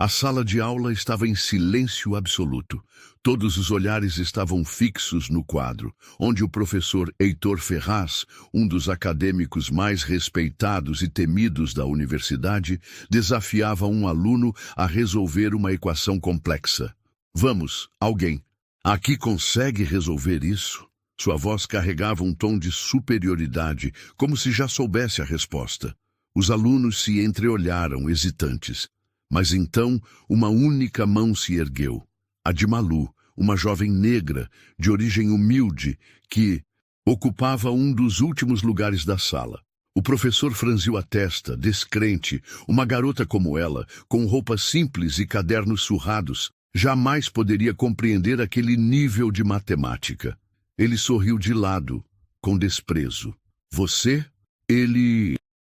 A sala de aula estava em silêncio absoluto. Todos os olhares estavam fixos no quadro, onde o professor Heitor Ferraz, um dos acadêmicos mais respeitados e temidos da universidade, desafiava um aluno a resolver uma equação complexa. Vamos, alguém. Aqui consegue resolver isso? Sua voz carregava um tom de superioridade, como se já soubesse a resposta. Os alunos se entreolharam, hesitantes. Mas então uma única mão se ergueu, a de Malu, uma jovem negra, de origem humilde, que ocupava um dos últimos lugares da sala. O professor franziu a testa, descrente. Uma garota como ela, com roupas simples e cadernos surrados, jamais poderia compreender aquele nível de matemática. Ele sorriu de lado, com desprezo. Você? Ele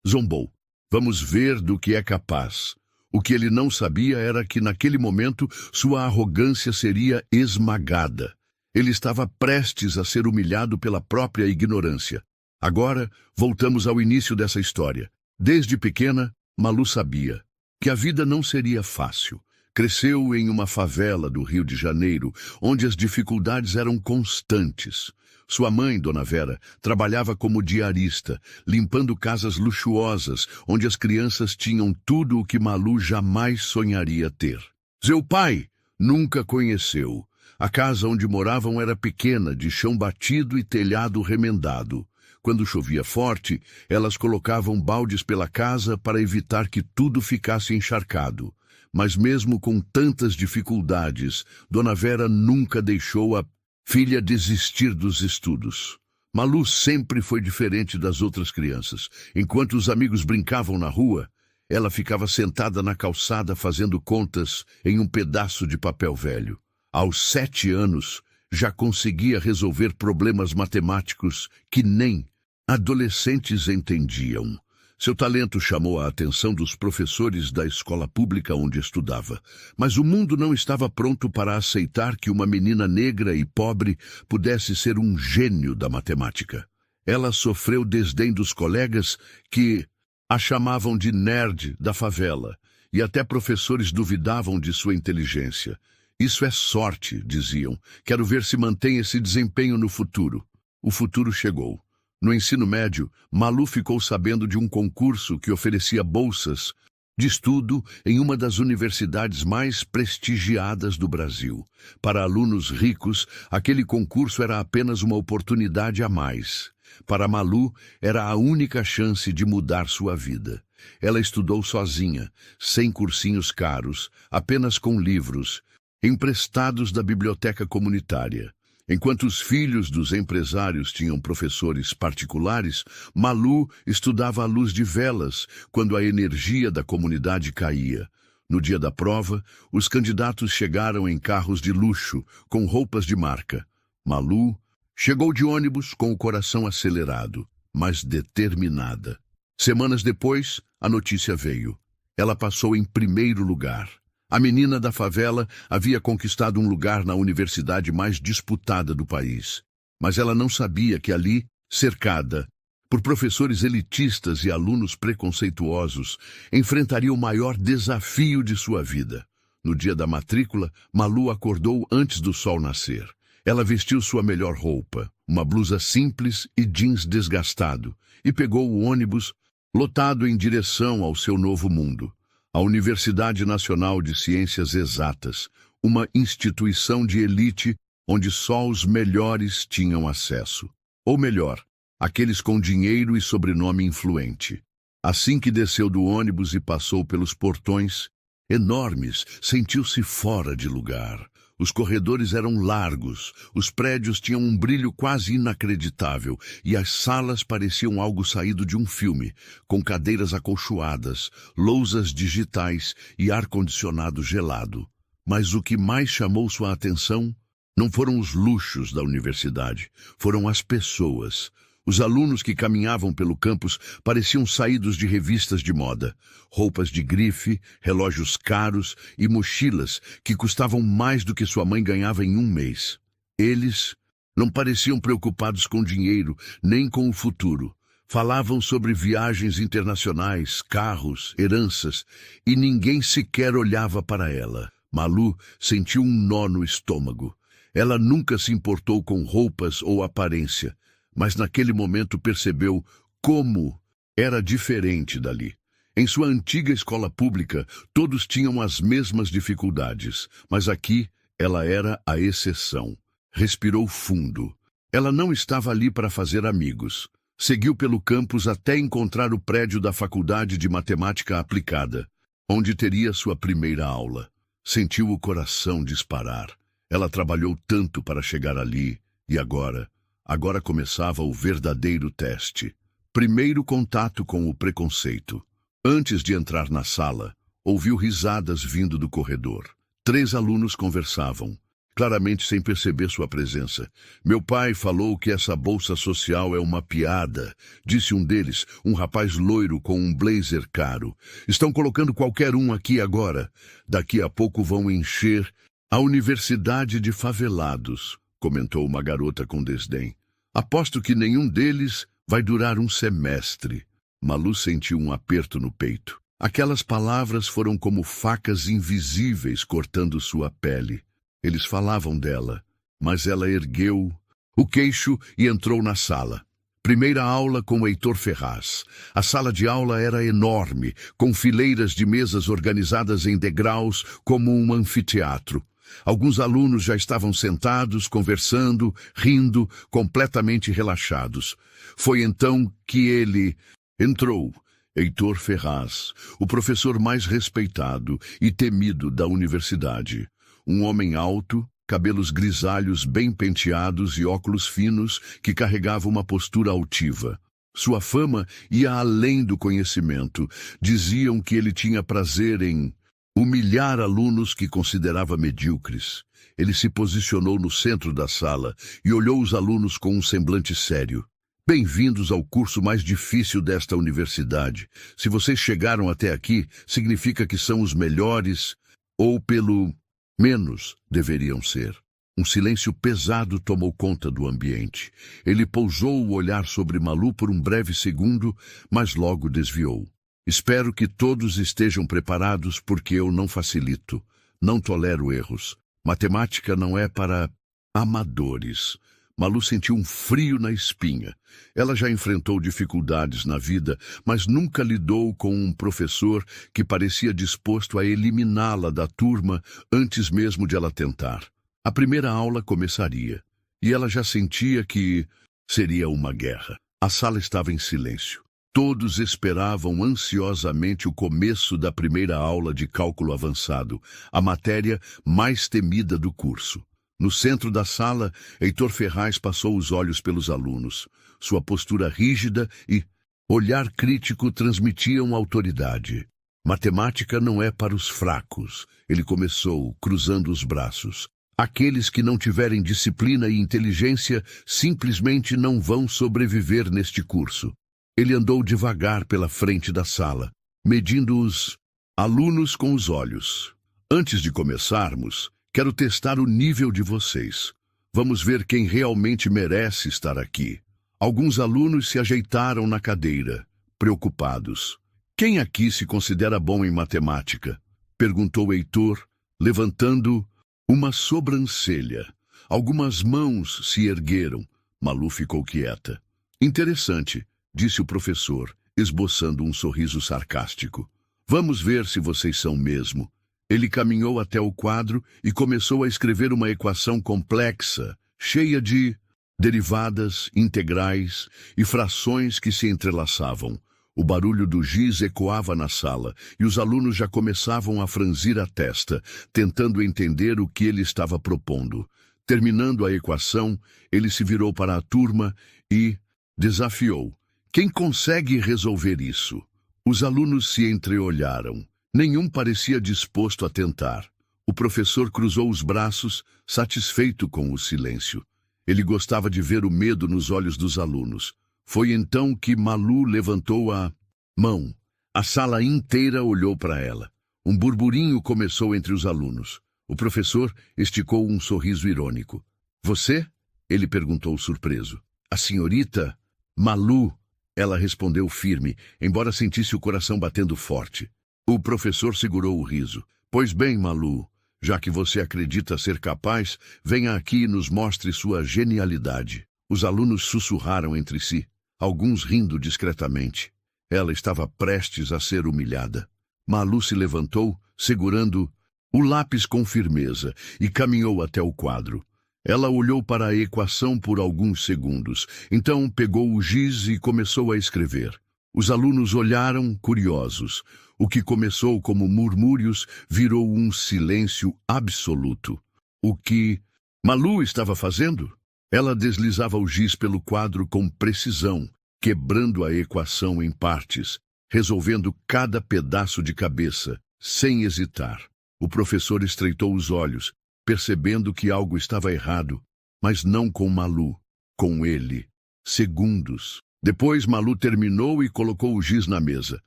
zombou. Vamos ver do que é capaz. O que ele não sabia era que, naquele momento, sua arrogância seria esmagada. Ele estava prestes a ser humilhado pela própria ignorância. Agora, voltamos ao início dessa história. Desde pequena, Malu sabia que a vida não seria fácil. Cresceu em uma favela do Rio de Janeiro, onde as dificuldades eram constantes. Sua mãe, Dona Vera, trabalhava como diarista, limpando casas luxuosas, onde as crianças tinham tudo o que Malu jamais sonharia ter. Seu pai nunca conheceu. A casa onde moravam era pequena, de chão batido e telhado remendado. Quando chovia forte, elas colocavam baldes pela casa para evitar que tudo ficasse encharcado. Mas mesmo com tantas dificuldades, Dona Vera nunca deixou a filha desistir dos estudos. Malu sempre foi diferente das outras crianças. Enquanto os amigos brincavam na rua, ela ficava sentada na calçada fazendo contas em um pedaço de papel velho. Aos 7 anos, já conseguia resolver problemas matemáticos que nem adolescentes entendiam. Seu talento chamou a atenção dos professores da escola pública onde estudava, mas o mundo não estava pronto para aceitar que uma menina negra e pobre pudesse ser um gênio da matemática. Ela sofreu desdém dos colegas que a chamavam de nerd da favela, e até professores duvidavam de sua inteligência. Isso é sorte, diziam. Quero ver se mantém esse desempenho no futuro. O futuro chegou. No ensino médio, Malu ficou sabendo de um concurso que oferecia bolsas de estudo em uma das universidades mais prestigiadas do Brasil. Para alunos ricos, aquele concurso era apenas uma oportunidade a mais. Para Malu, era a única chance de mudar sua vida. Ela estudou sozinha, sem cursinhos caros, apenas com livros, emprestados da biblioteca comunitária. Enquanto os filhos dos empresários tinham professores particulares, Malu estudava à luz de velas, quando a energia da comunidade caía. No dia da prova, os candidatos chegaram em carros de luxo, com roupas de marca. Malu chegou de ônibus com o coração acelerado, mas determinada. Semanas depois, a notícia veio. Ela passou em primeiro lugar. A menina da favela havia conquistado um lugar na universidade mais disputada do país. Mas ela não sabia que ali, cercada por professores elitistas e alunos preconceituosos, enfrentaria o maior desafio de sua vida. No dia da matrícula, Malu acordou antes do sol nascer. Ela vestiu sua melhor roupa, uma blusa simples e jeans desgastado, e pegou o ônibus lotado em direção ao seu novo mundo. A Universidade Nacional de Ciências Exatas, uma instituição de elite onde só os melhores tinham acesso. Ou melhor, aqueles com dinheiro e sobrenome influente. Assim que desceu do ônibus e passou pelos portões enormes, sentiu-se fora de lugar. Os corredores eram largos, os prédios tinham um brilho quase inacreditável e as salas pareciam algo saído de um filme, com cadeiras acolchoadas, lousas digitais e ar-condicionado gelado. Mas o que mais chamou sua atenção não foram os luxos da universidade, foram as pessoas. Os alunos que caminhavam pelo campus pareciam saídos de revistas de moda. Roupas de grife, relógios caros e mochilas que custavam mais do que sua mãe ganhava em um mês. Eles não pareciam preocupados com dinheiro, nem com o futuro. Falavam sobre viagens internacionais, carros, heranças, e ninguém sequer olhava para ela. Malu sentiu um nó no estômago. Ela nunca se importou com roupas ou aparência, mas naquele momento percebeu como era diferente dali. Em sua antiga escola pública, todos tinham as mesmas dificuldades, mas aqui ela era a exceção. Respirou fundo. Ela não estava ali para fazer amigos. Seguiu pelo campus até encontrar o prédio da Faculdade de Matemática Aplicada, onde teria sua primeira aula. Sentiu o coração disparar. Ela trabalhou tanto para chegar ali, e agora começava o verdadeiro teste. Primeiro contato com o preconceito. Antes de entrar na sala, ouviu risadas vindo do corredor. 3 alunos conversavam, claramente sem perceber sua presença. Meu pai falou que essa bolsa social é uma piada, disse um deles, um rapaz loiro com um blazer caro. Estão colocando qualquer um aqui agora. Daqui a pouco vão encher a Universidade de Favelados, comentou uma garota com desdém. Aposto que nenhum deles vai durar um semestre. Malu sentiu um aperto no peito. Aquelas palavras foram como facas invisíveis cortando sua pele. Eles falavam dela, mas ela ergueu o queixo e entrou na sala. Primeira aula com Heitor Ferraz. A sala de aula era enorme, com fileiras de mesas organizadas em degraus como um anfiteatro. Alguns alunos já estavam sentados, conversando, rindo, completamente relaxados. Foi então que ele entrou. Heitor Ferraz, o professor mais respeitado e temido da universidade. Um homem alto, cabelos grisalhos bem penteados e óculos finos que carregava uma postura altiva. Sua fama ia além do conhecimento. Diziam que ele tinha prazer em humilhar alunos que considerava medíocres. Ele se posicionou no centro da sala e olhou os alunos com um semblante sério. Bem-vindos ao curso mais difícil desta universidade. Se vocês chegaram até aqui, significa que são os melhores, ou pelo menos deveriam ser. Um silêncio pesado tomou conta do ambiente. Ele pousou o olhar sobre Malu por um breve segundo, mas logo desviou. Espero que todos estejam preparados porque eu não facilito. Não tolero erros. Matemática não é para amadores. Malu sentiu um frio na espinha. Ela já enfrentou dificuldades na vida, mas nunca lidou com um professor que parecia disposto a eliminá-la da turma antes mesmo de ela tentar. A primeira aula começaria, e ela já sentia que seria uma guerra. A sala estava em silêncio. Todos esperavam ansiosamente o começo da primeira aula de cálculo avançado, a matéria mais temida do curso. No centro da sala, Heitor Ferraz passou os olhos pelos alunos. Sua postura rígida e olhar crítico transmitiam autoridade. Matemática não é para os fracos, ele começou, cruzando os braços. Aqueles que não tiverem disciplina e inteligência simplesmente não vão sobreviver neste curso. Ele andou devagar pela frente da sala, medindo os alunos com os olhos. Antes de começarmos, quero testar o nível de vocês. Vamos ver quem realmente merece estar aqui. Alguns alunos se ajeitaram na cadeira, preocupados. Quem aqui se considera bom em matemática? Perguntou Heitor, levantando uma sobrancelha. Algumas mãos se ergueram. Malu ficou quieta. Interessante, disse o professor, esboçando um sorriso sarcástico. Vamos ver se vocês são mesmo. Ele caminhou até o quadro e começou a escrever uma equação complexa, cheia de derivadas, integrais e frações que se entrelaçavam. O barulho do giz ecoava na sala e os alunos já começavam a franzir a testa, tentando entender o que ele estava propondo. Terminando a equação, ele se virou para a turma e desafiou. Quem consegue resolver isso? Os alunos se entreolharam. Nenhum parecia disposto a tentar. O professor cruzou os braços, satisfeito com o silêncio. Ele gostava de ver o medo nos olhos dos alunos. Foi então que Malu levantou a mão. A sala inteira olhou para ela. Um burburinho começou entre os alunos. O professor esticou um sorriso irônico. Você? Ele perguntou surpreso. A senhorita Malu Ela respondeu firme, embora sentisse o coração batendo forte. O professor segurou o riso. Pois bem, Malu, já que você acredita ser capaz, venha aqui e nos mostre sua genialidade. Os alunos sussurraram entre si, alguns rindo discretamente. Ela estava prestes a ser humilhada. Malu se levantou, segurando o lápis com firmeza, e caminhou até o quadro. Ela olhou para a equação por alguns segundos. Então pegou o giz e começou a escrever. Os alunos olharam, curiosos. O que começou como murmúrios virou um silêncio absoluto. O que Malu estava fazendo? Ela deslizava o giz pelo quadro com precisão, quebrando a equação em partes, resolvendo cada pedaço de cabeça, sem hesitar. O professor estreitou os olhos, percebendo que algo estava errado, mas não com Malu, com ele. Segundos. Depois Malu terminou e colocou o giz na mesa.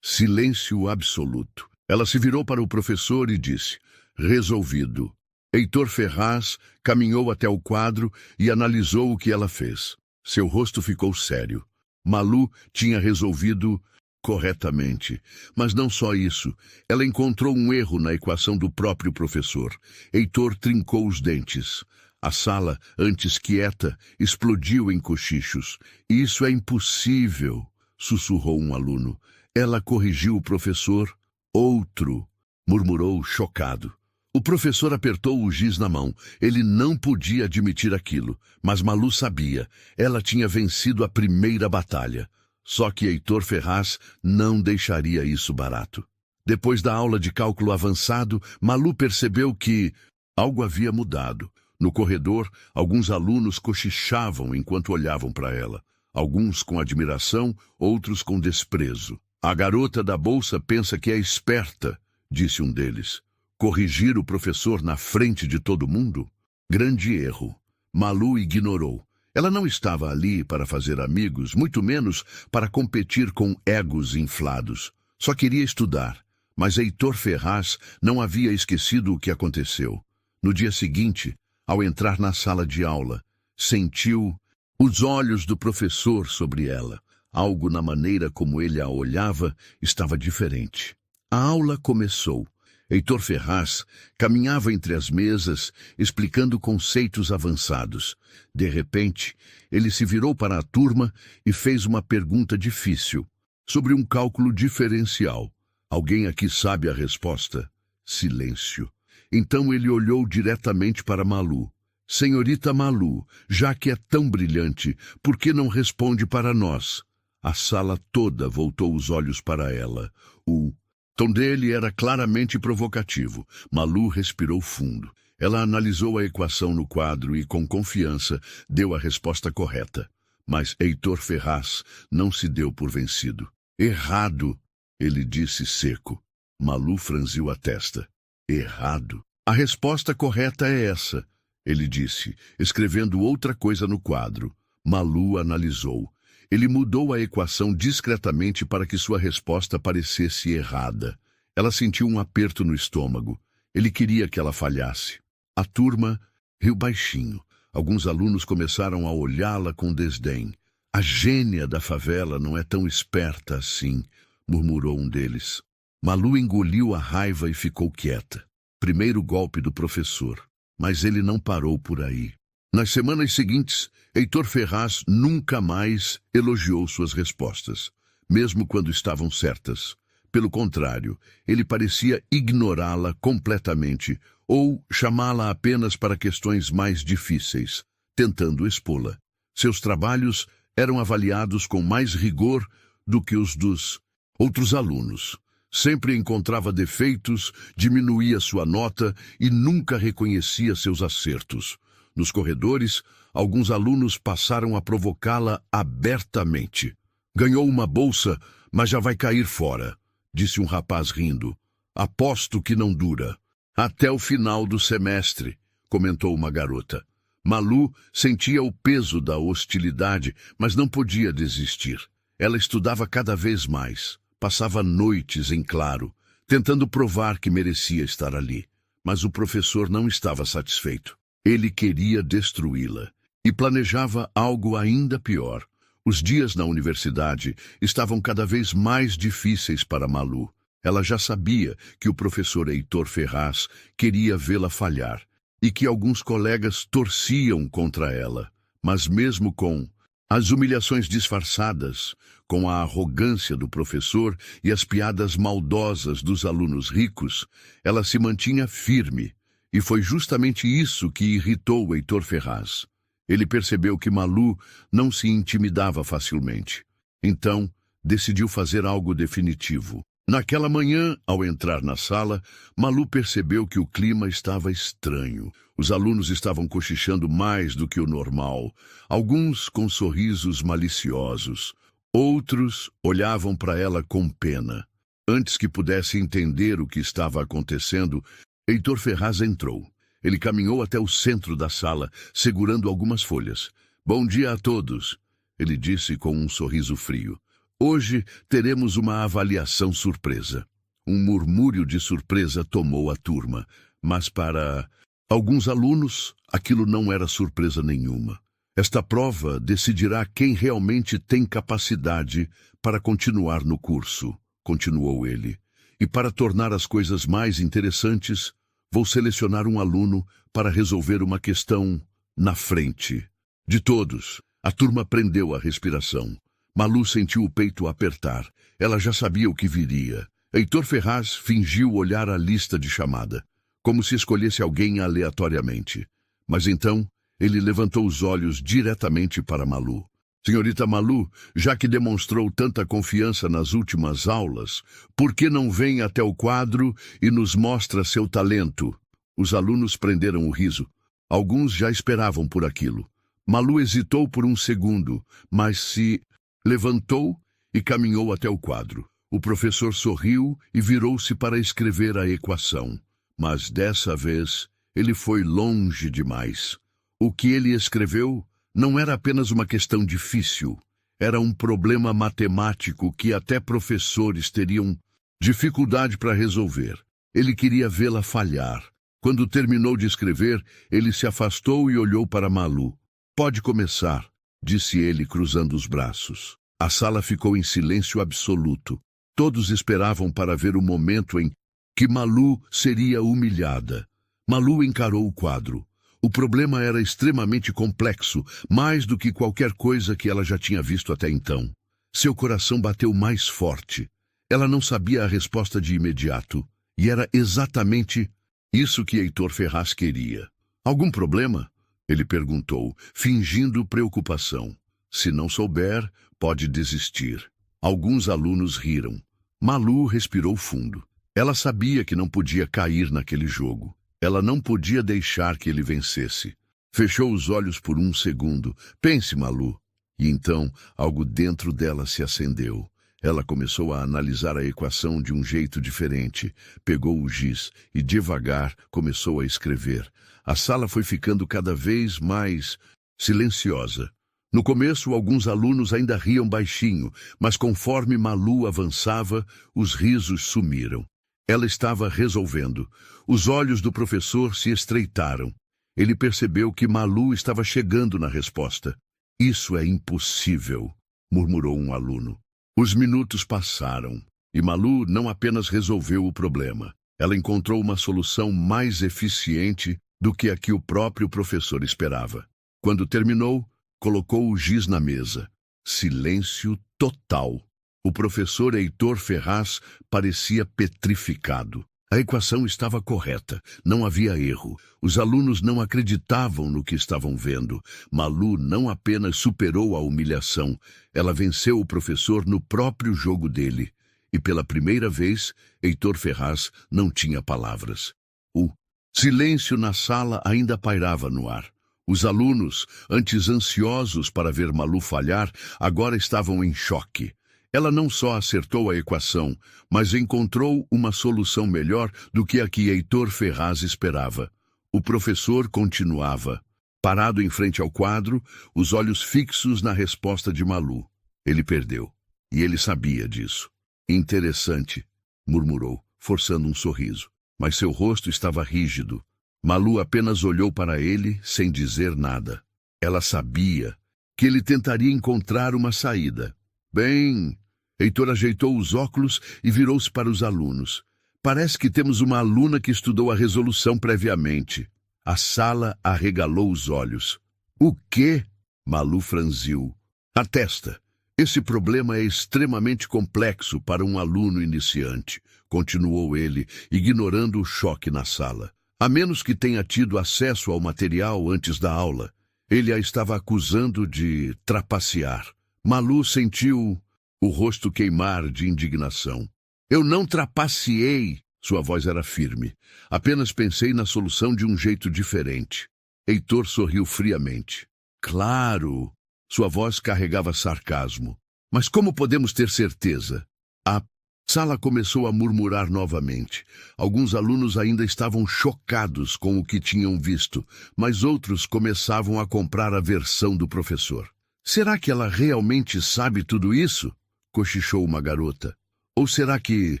Silêncio absoluto. Ela se virou para o professor e disse, resolvido. Heitor Ferraz caminhou até o quadro e analisou o que ela fez. Seu rosto ficou sério. Malu tinha resolvido corretamente. Mas não só isso. Ela encontrou um erro na equação do próprio professor. Heitor trincou os dentes. A sala, antes quieta, explodiu em cochichos. Isso é impossível, sussurrou um aluno. Ela corrigiu o professor. Outro, murmurou chocado. O professor apertou o giz na mão. Ele não podia admitir aquilo, mas Malu sabia. Ela tinha vencido a primeira batalha. Só que Heitor Ferraz não deixaria isso barato. Depois da aula de cálculo avançado, Malu percebeu que algo havia mudado. No corredor, alguns alunos cochichavam enquanto olhavam para ela. Alguns com admiração, outros com desprezo. A garota da bolsa pensa que é esperta, disse um deles. Corrigir o professor na frente de todo mundo? Grande erro. Malu ignorou. Ela não estava ali para fazer amigos, muito menos para competir com egos inflados. Só queria estudar. Mas Heitor Ferraz não havia esquecido o que aconteceu. No dia seguinte, ao entrar na sala de aula, sentiu os olhos do professor sobre ela. Algo na maneira como ele a olhava estava diferente. A aula começou. Heitor Ferraz caminhava entre as mesas, explicando conceitos avançados. De repente, ele se virou para a turma e fez uma pergunta difícil, sobre um cálculo diferencial. Alguém aqui sabe a resposta? Silêncio. Então ele olhou diretamente para Malu. Senhorita Malu, já que é tão brilhante, por que não responde para nós? A sala toda voltou os olhos para ela. O tom dele era claramente provocativo. Malu respirou fundo. Ela analisou a equação no quadro e, com confiança, deu a resposta correta. Mas Heitor Ferraz não se deu por vencido. Errado, ele disse seco. Malu franziu a testa. Errado. A resposta correta é essa, ele disse, escrevendo outra coisa no quadro. Malu analisou. Ele mudou a equação discretamente para que sua resposta parecesse errada. Ela sentiu um aperto no estômago. Ele queria que ela falhasse. A turma riu baixinho. Alguns alunos começaram a olhá-la com desdém. A gênia da favela não é tão esperta assim, murmurou um deles. Malu engoliu a raiva e ficou quieta. Primeiro golpe do professor. Mas ele não parou por aí. Nas semanas seguintes, Heitor Ferraz nunca mais elogiou suas respostas, mesmo quando estavam certas. Pelo contrário, ele parecia ignorá-la completamente ou chamá-la apenas para questões mais difíceis, tentando expô-la. Seus trabalhos eram avaliados com mais rigor do que os dos outros alunos. Sempre encontrava defeitos, diminuía sua nota e nunca reconhecia seus acertos. Nos corredores, alguns alunos passaram a provocá-la abertamente. Ganhou uma bolsa, mas já vai cair fora, disse um rapaz rindo. Aposto que não dura. Até o final do semestre, comentou uma garota. Malu sentia o peso da hostilidade, mas não podia desistir. Ela estudava cada vez mais. Passava noites em claro, tentando provar que merecia estar ali. Mas o professor não estava satisfeito. Ele queria destruí-la e planejava algo ainda pior. Os dias na universidade estavam cada vez mais difíceis para Malu. Ela já sabia que o professor Heitor Ferraz queria vê-la falhar e que alguns colegas torciam contra ela. Mas mesmo com as humilhações disfarçadas, com a arrogância do professor e as piadas maldosas dos alunos ricos, ela se mantinha firme. E foi justamente isso que irritou Heitor Ferraz. Ele percebeu que Malu não se intimidava facilmente. Então, decidiu fazer algo definitivo. Naquela manhã, ao entrar na sala, Malu percebeu que o clima estava estranho. Os alunos estavam cochichando mais do que o normal, alguns com sorrisos maliciosos. Outros olhavam para ela com pena. Antes que pudesse entender o que estava acontecendo, Heitor Ferraz entrou. Ele caminhou até o centro da sala, segurando algumas folhas. "Bom dia a todos", ele disse com um sorriso frio. "Hoje teremos uma avaliação surpresa." Um murmúrio de surpresa tomou a turma, mas para alguns alunos aquilo não era surpresa nenhuma. Esta prova decidirá quem realmente tem capacidade para continuar no curso, continuou ele. E para tornar as coisas mais interessantes, vou selecionar um aluno para resolver uma questão na frente. De todos, a turma prendeu a respiração. Malu sentiu o peito apertar. Ela já sabia o que viria. Heitor Ferraz fingiu olhar a lista de chamada, como se escolhesse alguém aleatoriamente. Mas então, ele levantou os olhos diretamente para Malu. "Senhorita Malu, já que demonstrou tanta confiança nas últimas aulas, por que não vem até o quadro e nos mostra seu talento?" Os alunos prenderam o riso. Alguns já esperavam por aquilo. Malu hesitou por um segundo, mas se levantou e caminhou até o quadro. O professor sorriu e virou-se para escrever a equação. Mas dessa vez, ele foi longe demais. O que ele escreveu não era apenas uma questão difícil. Era um problema matemático que até professores teriam dificuldade para resolver. Ele queria vê-la falhar. Quando terminou de escrever, ele se afastou e olhou para Malu. "Pode começar", disse ele, cruzando os braços. A sala ficou em silêncio absoluto. Todos esperavam para ver o momento em que Malu seria humilhada. Malu encarou o quadro. O problema era extremamente complexo, mais do que qualquer coisa que ela já tinha visto até então. Seu coração bateu mais forte. Ela não sabia a resposta de imediato, e era exatamente isso que Heitor Ferraz queria. "Algum problema?" ele perguntou, fingindo preocupação. "Se não souber, pode desistir." Alguns alunos riram. Malu respirou fundo. Ela sabia que não podia cair naquele jogo. Ela não podia deixar que ele vencesse. Fechou os olhos por um segundo. "Pense, Malu." E então, algo dentro dela se acendeu. Ela começou a analisar a equação de um jeito diferente. Pegou o giz e, devagar, começou a escrever. A sala foi ficando cada vez mais silenciosa. No começo, alguns alunos ainda riam baixinho, mas conforme Malu avançava, os risos sumiram. Ela estava resolvendo. Os olhos do professor se estreitaram. Ele percebeu que Malu estava chegando na resposta. "Isso é impossível", murmurou um aluno. Os minutos passaram, e Malu não apenas resolveu o problema. Ela encontrou uma solução mais eficiente do que a que o próprio professor esperava. Quando terminou, colocou o giz na mesa. Silêncio total. O professor Heitor Ferraz parecia petrificado. A equação estava correta, não havia erro. Os alunos não acreditavam no que estavam vendo. Malu não apenas superou a humilhação, ela venceu o professor no próprio jogo dele. E pela primeira vez, Heitor Ferraz não tinha palavras. O silêncio na sala ainda pairava no ar. Os alunos, antes ansiosos para ver Malu falhar, agora estavam em choque. Ela não só acertou a equação, mas encontrou uma solução melhor do que a que Heitor Ferraz esperava. O professor continuava, parado em frente ao quadro, os olhos fixos na resposta de Malu. Ele perdeu, e ele sabia disso. "Interessante", murmurou, forçando um sorriso, mas seu rosto estava rígido. Malu apenas olhou para ele sem dizer nada. Ela sabia que ele tentaria encontrar uma saída. Bem, Heitor ajeitou os óculos e virou-se para os alunos. Parece que temos uma aluna que estudou a resolução previamente. A sala arregalou os olhos. O quê? Malu franziu a testa. Esse problema é extremamente complexo para um aluno iniciante, continuou ele, ignorando o choque na sala. A menos que tenha tido acesso ao material antes da aula. Ele a estava acusando de trapacear. Malu sentiu o rosto queimar de indignação. Eu não trapaceei, sua voz era firme. Apenas pensei na solução de um jeito diferente. Heitor sorriu friamente. Claro, sua voz carregava sarcasmo. Mas como podemos ter certeza? A sala começou a murmurar novamente. Alguns alunos ainda estavam chocados com o que tinham visto, mas outros começavam a comprar a versão do professor. Será que ela realmente sabe tudo isso? Cochichou uma garota. Ou será que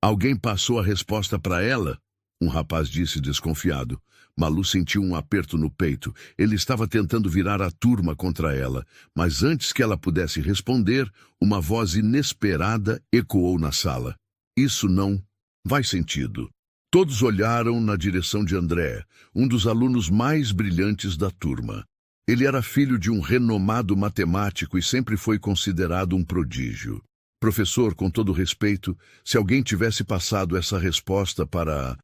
alguém passou a resposta para ela? Um rapaz disse desconfiado. Malu sentiu um aperto no peito. Ele estava tentando virar a turma contra ela, mas antes que ela pudesse responder, uma voz inesperada ecoou na sala. Isso não faz sentido. Todos olharam na direção de André, um dos alunos mais brilhantes da turma. Ele era filho de um renomado matemático e sempre foi considerado um prodígio. Professor, com todo respeito, se alguém tivesse passado essa resposta para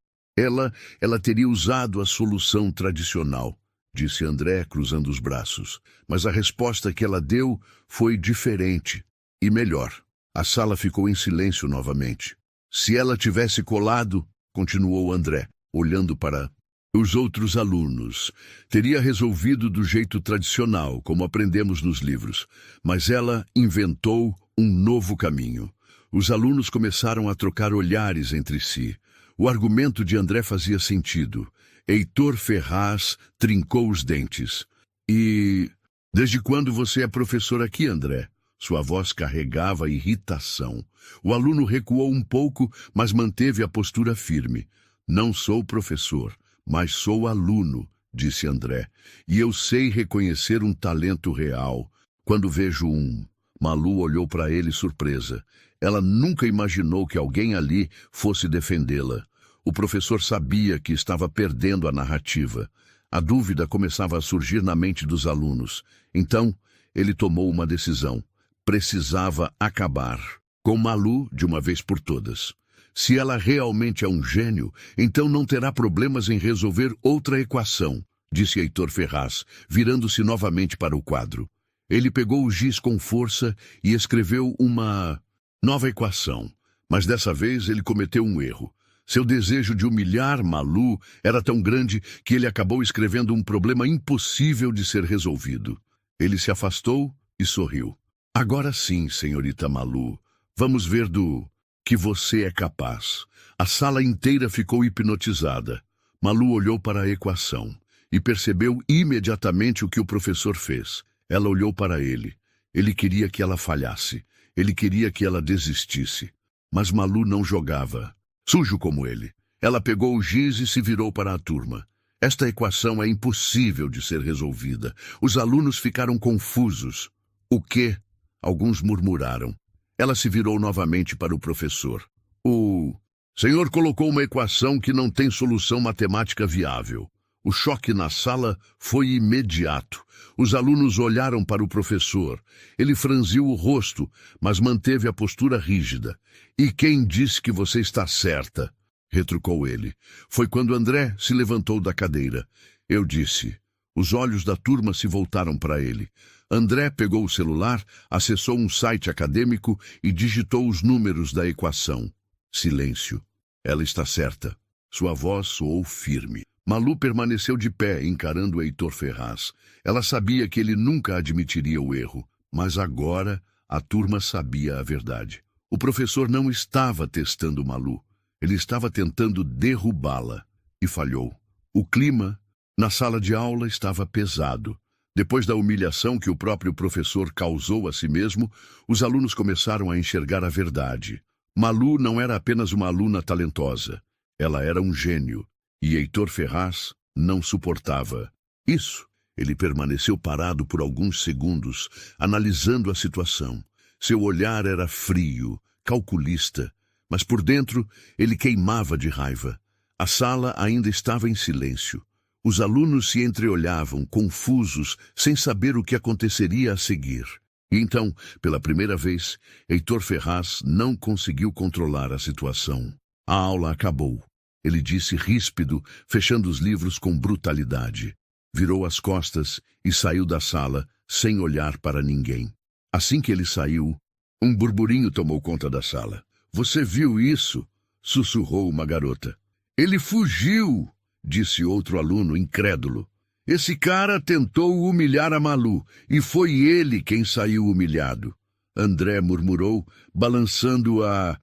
ela teria usado a solução tradicional, disse André, cruzando os braços. Mas a resposta que ela deu foi diferente e melhor. A sala ficou em silêncio novamente. Se ela tivesse colado, continuou André, olhando para os outros alunos, teria resolvido do jeito tradicional, como aprendemos nos livros. Mas ela inventou um novo caminho. Os alunos começaram a trocar olhares entre si. O argumento de André fazia sentido. Heitor Ferraz trincou os dentes. E desde quando você é professor aqui, André? Sua voz carregava irritação. O aluno recuou um pouco, mas manteve a postura firme. Não sou professor, mas sou aluno, disse André. E eu sei reconhecer um talento real. Quando vejo um... Malu olhou para ele surpresa. Ela nunca imaginou que alguém ali fosse defendê-la. O professor sabia que estava perdendo a narrativa. A dúvida começava a surgir na mente dos alunos. Então, ele tomou uma decisão. Precisava acabar com Malu de uma vez por todas. Se ela realmente é um gênio, então não terá problemas em resolver outra equação, disse Heitor Ferraz, virando-se novamente para o quadro. Ele pegou o giz com força e escreveu uma nova equação, mas dessa vez ele cometeu um erro. Seu desejo de humilhar Malu era tão grande que ele acabou escrevendo um problema impossível de ser resolvido. Ele se afastou e sorriu. Agora sim, senhorita Malu, vamos ver do que você é capaz. A sala inteira ficou hipnotizada. Malu olhou para a equação e percebeu imediatamente o que o professor fez. Ela olhou para ele. Ele queria que ela falhasse. Ele queria que ela desistisse. Mas Malu não jogava. Sujo como ele. Ela pegou o giz e se virou para a turma. Esta equação é impossível de ser resolvida. Os alunos ficaram confusos. O quê? Alguns murmuraram. Ela se virou novamente para o professor. O senhor colocou uma equação que não tem solução matemática viável. O choque na sala foi imediato. Os alunos olharam para o professor. Ele franziu o rosto, mas manteve a postura rígida. E quem disse que você está certa? Retrucou ele. Foi quando André se levantou da cadeira. Eu disse. Os olhos da turma se voltaram para ele. André pegou o celular, acessou um site acadêmico e digitou os números da equação. Silêncio. Ela está certa. Sua voz soou firme. Malu permaneceu de pé, encarando Heitor Ferraz. Ela sabia que ele nunca admitiria o erro, mas agora a turma sabia a verdade. O professor não estava testando Malu. Ele estava tentando derrubá-la. E falhou. O clima na sala de aula estava pesado. Depois da humilhação que o próprio professor causou a si mesmo, os alunos começaram a enxergar a verdade. Malu não era apenas uma aluna talentosa. Ela era um gênio. E Heitor Ferraz não suportava isso. Ele permaneceu parado por alguns segundos, analisando a situação. Seu olhar era frio, calculista, mas por dentro ele queimava de raiva. A sala ainda estava em silêncio. Os alunos se entreolhavam, confusos, sem saber o que aconteceria a seguir. E então, pela primeira vez, Heitor Ferraz não conseguiu controlar a situação. A aula acabou. Ele disse ríspido, fechando os livros com brutalidade. Virou as costas e saiu da sala, sem olhar para ninguém. Assim que ele saiu, um burburinho tomou conta da sala. "Você viu isso?" sussurrou uma garota. "Ele fugiu!" disse outro aluno incrédulo. "Esse cara tentou humilhar a Malu, e foi ele quem saiu humilhado." André murmurou, balançando a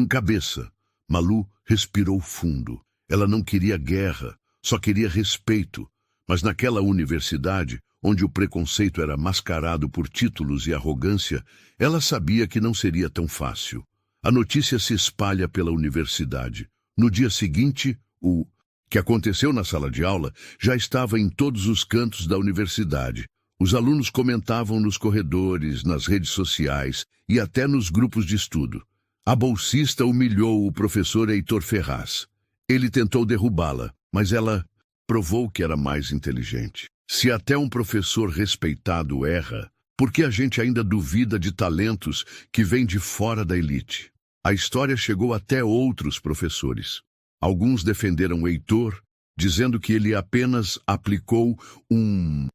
cabeça. Malu respirou fundo. Ela não queria guerra, só queria respeito. Mas naquela universidade, onde o preconceito era mascarado por títulos e arrogância, ela sabia que não seria tão fácil. A notícia se espalha pela universidade. No dia seguinte, o que aconteceu na sala de aula já estava em todos os cantos da universidade. Os alunos comentavam nos corredores, nas redes sociais e até nos grupos de estudo. A bolsista humilhou o professor Heitor Ferraz. Ele tentou derrubá-la, mas ela provou que era mais inteligente. Se até um professor respeitado erra, por que a gente ainda duvida de talentos que vêm de fora da elite? A história chegou até outros professores. Alguns defenderam Heitor, dizendo que ele apenas aplicou um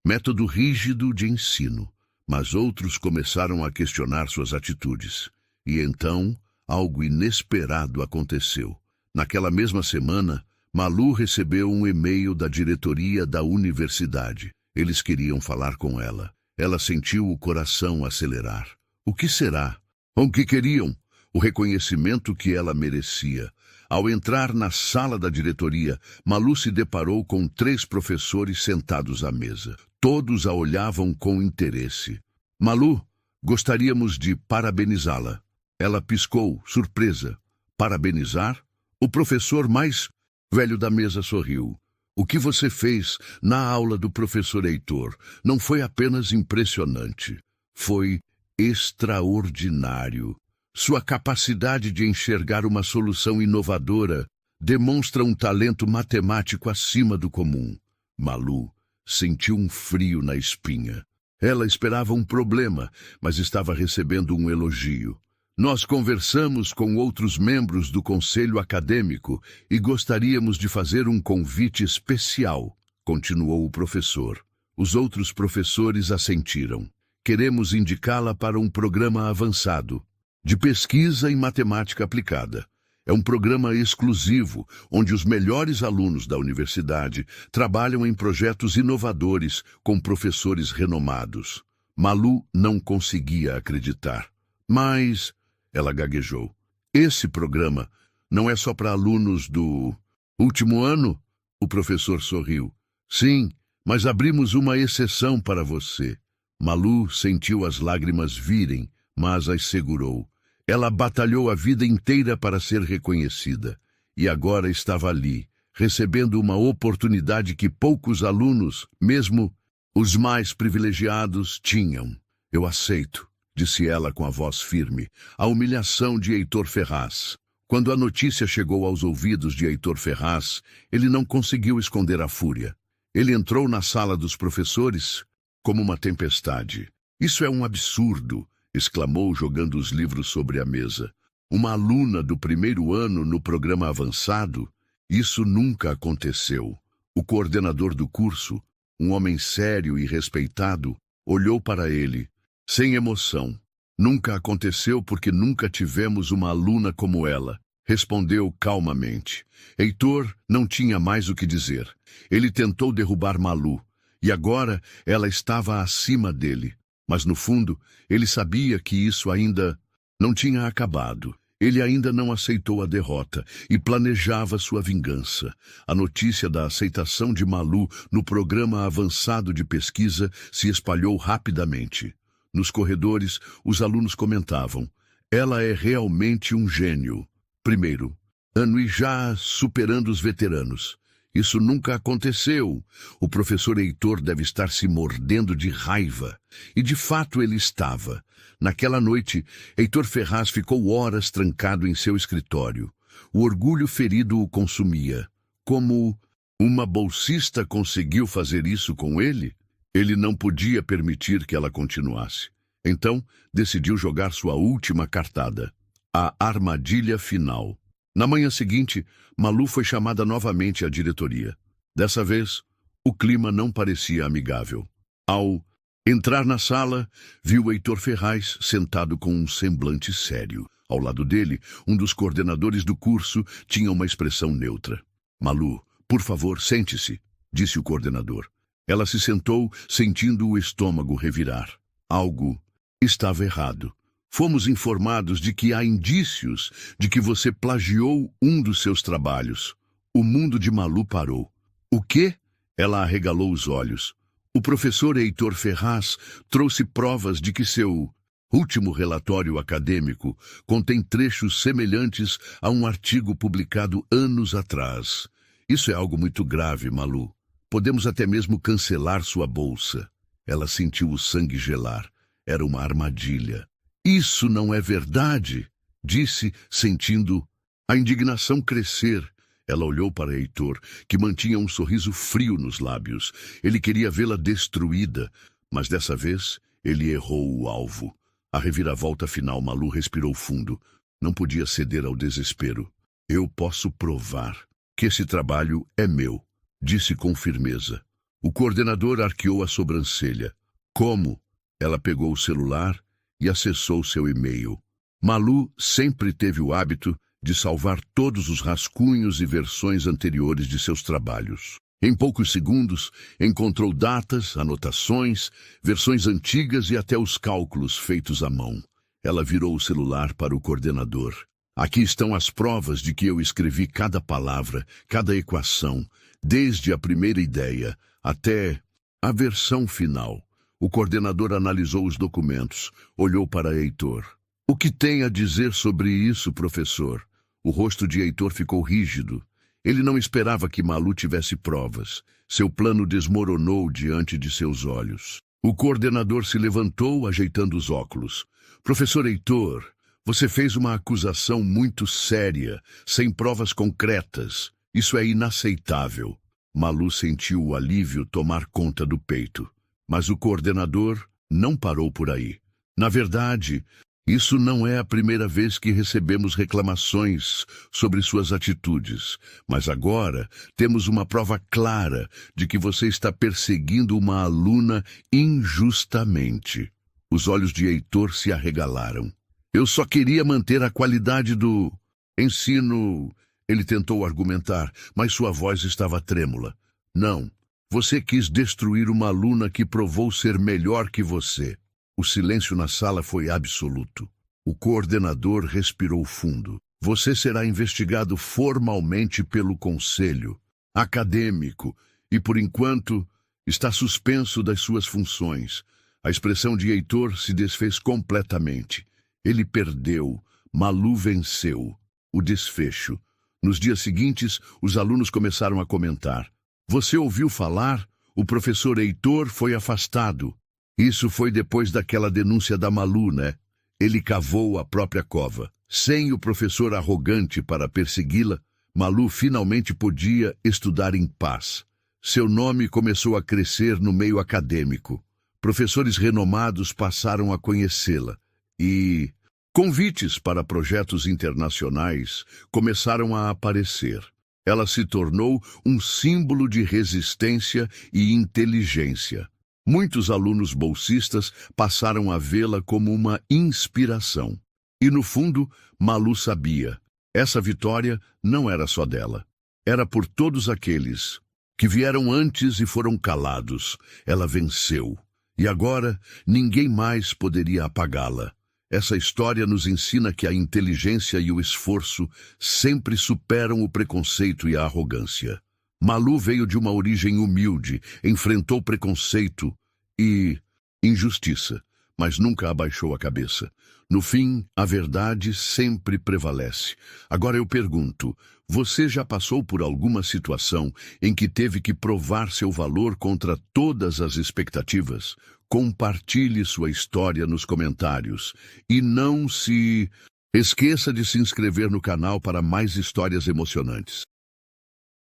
método rígido de ensino, mas outros começaram a questionar suas atitudes. E então, algo inesperado aconteceu. Naquela mesma semana, Malu recebeu um e-mail da diretoria da universidade. Eles queriam falar com ela. Ela sentiu o coração acelerar. O que será? O que queriam? O reconhecimento que ela merecia. Ao entrar na sala da diretoria, Malu se deparou com 3 professores sentados à mesa. Todos a olhavam com interesse. "Malu, gostaríamos de parabenizá-la." Ela piscou, surpresa. Parabenizar? O professor mais velho da mesa sorriu. "O que você fez na aula do professor Heitor não foi apenas impressionante. Foi extraordinário. Sua capacidade de enxergar uma solução inovadora demonstra um talento matemático acima do comum." Malu sentiu um frio na espinha. Ela esperava um problema, mas estava recebendo um elogio. "Nós conversamos com outros membros do conselho acadêmico e gostaríamos de fazer um convite especial", continuou o professor. Os outros professores assentiram. "Queremos indicá-la para um programa avançado de pesquisa em matemática aplicada. É um programa exclusivo, onde os melhores alunos da universidade trabalham em projetos inovadores com professores renomados." Malu não conseguia acreditar. "Mas..." ela gaguejou. "Esse programa não é só para alunos do último ano?" O professor sorriu. "Sim, mas abrimos uma exceção para você." Malu sentiu as lágrimas virem, mas as segurou. Ela batalhou a vida inteira para ser reconhecida. E agora estava ali, recebendo uma oportunidade que poucos alunos, mesmo os mais privilegiados, tinham. "Eu aceito", disse ela com a voz firme. A humilhação de Heitor Ferraz. Quando a notícia chegou aos ouvidos de Heitor Ferraz, ele não conseguiu esconder a fúria. Ele entrou na sala dos professores como uma tempestade. "Isso é um absurdo", exclamou, jogando os livros sobre a mesa. "Uma aluna do primeiro ano no programa avançado? Isso nunca aconteceu." O coordenador do curso, um homem sério e respeitado, olhou para ele, sem emoção. "Nunca aconteceu porque nunca tivemos uma aluna como ela", respondeu calmamente. Heitor não tinha mais o que dizer. Ele tentou derrubar Malu, e agora ela estava acima dele. Mas no fundo, ele sabia que isso ainda não tinha acabado. Ele ainda não aceitou a derrota e planejava sua vingança. A notícia da aceitação de Malu no programa avançado de pesquisa se espalhou rapidamente. Nos corredores, os alunos comentavam: "Ela é realmente um gênio. Primeiro ano e já superando os veteranos." Isso nunca aconteceu. O professor Heitor deve estar se mordendo de raiva. E de fato ele estava. Naquela noite, Heitor Ferraz ficou horas trancado em seu escritório. O orgulho ferido o consumia. Como uma bolsista conseguiu fazer isso com ele? Ele não podia permitir que ela continuasse. Então, decidiu jogar sua última cartada. A armadilha final. Na manhã seguinte, Malu foi chamada novamente à diretoria. Dessa vez, o clima não parecia amigável. Ao entrar na sala, viu Heitor Ferraz sentado com um semblante sério. Ao lado dele, um dos coordenadores do curso tinha uma expressão neutra. Malu, por favor, sente-se, disse o coordenador. Ela se sentou, sentindo o estômago revirar. Algo estava errado. Fomos informados de que há indícios de que você plagiou um dos seus trabalhos. O mundo de Malu parou. O quê? Ela arregalou os olhos. O professor Heitor Ferraz trouxe provas de que seu último relatório acadêmico contém trechos semelhantes a um artigo publicado anos atrás. Isso é algo muito grave, Malu. Podemos até mesmo cancelar sua bolsa. Ela sentiu o sangue gelar. Era uma armadilha. Isso não é verdade, disse, sentindo a indignação crescer. Ela olhou para Heitor, que mantinha um sorriso frio nos lábios. Ele queria vê-la destruída, mas dessa vez ele errou o alvo. A reviravolta final, Malu respirou fundo. Não podia ceder ao desespero. Eu posso provar que esse trabalho é meu, disse com firmeza. O coordenador arqueou a sobrancelha. Como? Ela pegou o celular e acessou seu e-mail. Malu sempre teve o hábito de salvar todos os rascunhos e versões anteriores de seus trabalhos. Em poucos segundos, encontrou datas, anotações, versões antigas e até os cálculos feitos à mão. Ela virou o celular para o coordenador. Aqui estão as provas de que eu escrevi cada palavra, cada equação, desde a primeira ideia até a versão final. O coordenador analisou os documentos, olhou para Heitor. O que tem a dizer sobre isso, professor? O rosto de Heitor ficou rígido. Ele não esperava que Malu tivesse provas. Seu plano desmoronou diante de seus olhos. O coordenador se levantou, ajeitando os óculos. Professor Heitor, você fez uma acusação muito séria, sem provas concretas. Isso é inaceitável. Malu sentiu o alívio tomar conta do peito. Mas o coordenador não parou por aí. Na verdade, isso não é a primeira vez que recebemos reclamações sobre suas atitudes. Mas agora temos uma prova clara de que você está perseguindo uma aluna injustamente. Os olhos de Heitor se arregalaram. Eu só queria manter a qualidade do ensino. Ele tentou argumentar, mas sua voz estava trêmula. Não. Você quis destruir uma aluna que provou ser melhor que você. O silêncio na sala foi absoluto. O coordenador respirou fundo. Você será investigado formalmente pelo conselho acadêmico e, por enquanto, está suspenso das suas funções. A expressão de Heitor se desfez completamente. Ele perdeu. Malu venceu. O desfecho. Nos dias seguintes, os alunos começaram a comentar. Você ouviu falar? O professor Heitor foi afastado. Isso foi depois daquela denúncia da Malu, né? Ele cavou a própria cova. Sem o professor arrogante para persegui-la, Malu finalmente podia estudar em paz. Seu nome começou a crescer no meio acadêmico. Professores renomados passaram a conhecê-la. E convites para projetos internacionais começaram a aparecer. Ela se tornou um símbolo de resistência e inteligência. Muitos alunos bolsistas passaram a vê-la como uma inspiração. E, no fundo, Malu sabia. Essa vitória não era só dela. Era por todos aqueles que vieram antes e foram calados. Ela venceu. E agora, ninguém mais poderia apagá-la. Essa história nos ensina que a inteligência e o esforço sempre superam o preconceito e a arrogância. Malu veio de uma origem humilde, enfrentou preconceito e injustiça, mas nunca abaixou a cabeça. No fim, a verdade sempre prevalece. Agora eu pergunto, Você já passou por alguma situação em que teve que provar seu valor contra todas as expectativas? Compartilhe sua história nos comentários. E não se esqueça de se inscrever no canal para mais histórias emocionantes.